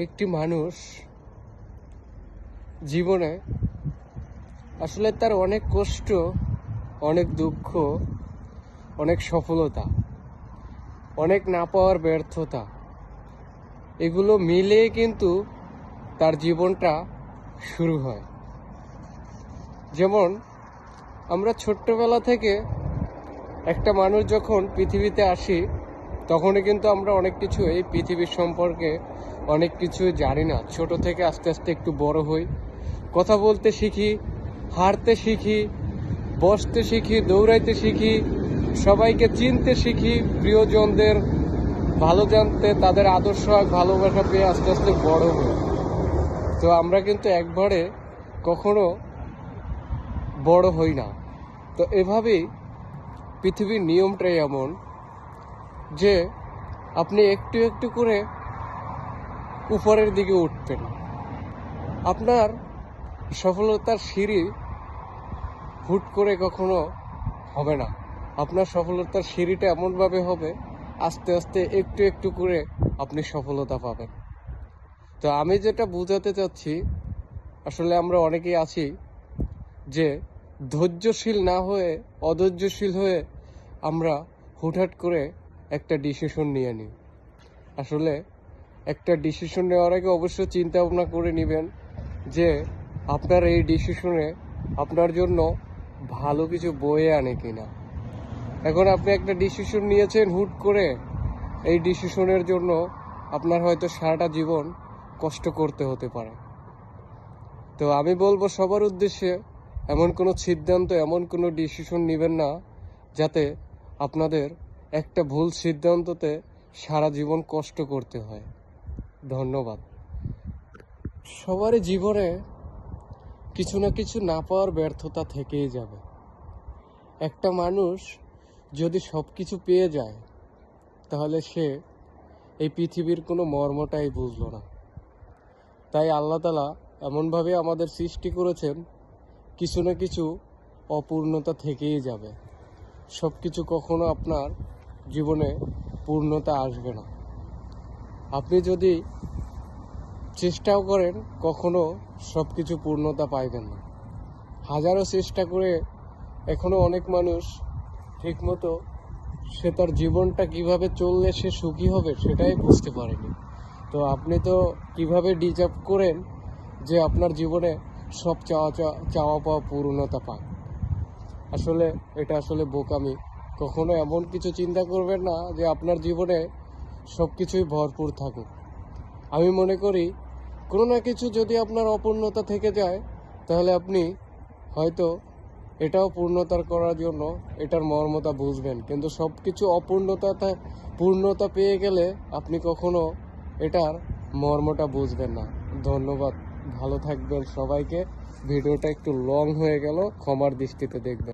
একটি মানুষ জীবনে আসলে তার অনেক কষ্ট, অনেক দুঃখ, অনেক সফলতা, অনেক না পাওয়ার ব্যর্থতা, এগুলো মিলে কিন্তু তার জীবনটা শুরু হয়। যেমন আমরা ছোট্টবেলা থেকে একটা মানুষ যখন পৃথিবীতে আসি, তখনই কিন্তু আমরা অনেক কিছু এই পৃথিবীর সম্পর্কে অনেক কিছু জানি না। ছোট থেকে আস্তে আস্তে একটু বড় হই, কথা বলতে শিখি, হাঁটতে শিখি, বসতে শিখি, দৌড়াইতে শিখি, সবাইকে চিনতে শিখি, প্রিয়জনদের ভালো জানতে, তাদের আদর্শ ভালোবাসা পেয়ে আস্তে আস্তে বড় হই। তো আমরা কিন্তু একবারে কখনো বড় হই না। তো এভাবেই পৃথিবীর নিয়মটাই এমন যে আপনি একটু একটু করে উপরের দিকে উঠবেন। আপনার সফলতার সিঁড়ি হুট করে কখনো হবে না। আপনার সফলতার সিঁড়িটা এমনভাবে হবে, আস্তে আস্তে একটু একটু করে আপনি সফলতা পাবেন। তো আমি যেটা বোঝাতে চাচ্ছি, আসলে আমরা অনেকেই আছি যে ধৈর্যশীল না হয়ে অধৈর্যশীল হয়ে আমরা হুটহাট করে একটা ডিসিশন নিয়ে নিই। আসলে একটা ডিসিশন নেওয়ার আগে অবশ্যই চিন্তা ভাবনা করে নেবেন যে আপনার এই ডিসিশনে আপনার জন্য ভালো কিছু বয়ে আনে কিনা। এখন আপনি একটা ডিসিশন নিয়েছেন হুট করে, এই ডিসিশনের জন্য আপনার হয়তো সারাটা জীবন কষ্ট করতে হতে পারে। তো আমি বলবো সবার উদ্দেশ্যে, এমন কোনো সিদ্ধান্ত, এমন কোনো ডিসিশন নেবেন না যাতে আপনাদের একটা ভুল সিদ্ধান্ততে সারা জীবন কষ্ট করতে হয়। ধন্যবাদ। সবারই জীবনে কিছু না কিছু না পাওয়ার ব্যর্থতা থেকেই যাবে। একটা মানুষ যদি সব কিছু পেয়ে যায়, তাহলে সে এই পৃথিবীর কোনো মর্মটাই বুঝলো না। তাই আল্লাহ তাআলা এমনভাবে আমাদের সৃষ্টি করেছেন, কিছু না কিছু অপূর্ণতা থেকেই যাবে। সব কিছু কখনো আপনার জীবনে পূর্ণতা আসবে না। আপনি যদি চেষ্টাও করেন, কখনো সব কিছু পূর্ণতা পাইবেন না। হাজারো চেষ্টা করে এখনো অনেক মানুষ ঠিকমতো সে তার জীবনটা কিভাবে চললে সে সুখী হবে সেটাই বুঝতে পারেনি। তো আপনি তো কিভাবে ডিজার্ভ করেন যে আপনার জীবনে সব চাওয়া পাওয়া পূর্ণতা পান। আসলে এটা আসলে বোকামি। কখনো এমন কিছু চিন্তা করবেন না যে আপনার জীবনে সব কিছুই ভরপুর থাকুক। আমি মনে করি কোনো না কিছু যদি আপনার অপূর্ণতা থেকে যায়, তাহলে আপনি হয়তো এটাও পূর্ণতার করার জন্য এটার মর্মতা বুঝবেন। কিন্তু সব কিছু পূর্ণতা পেয়ে গেলে আপনি কখনো এটার মর্মটা বুঝবেন না। ধন্যবাদ। ভালো থাকবেন সবাইকে। ভিডিওটা একটু লং হয়ে গেল, ক্ষমার দৃষ্টিতে দেখবেন।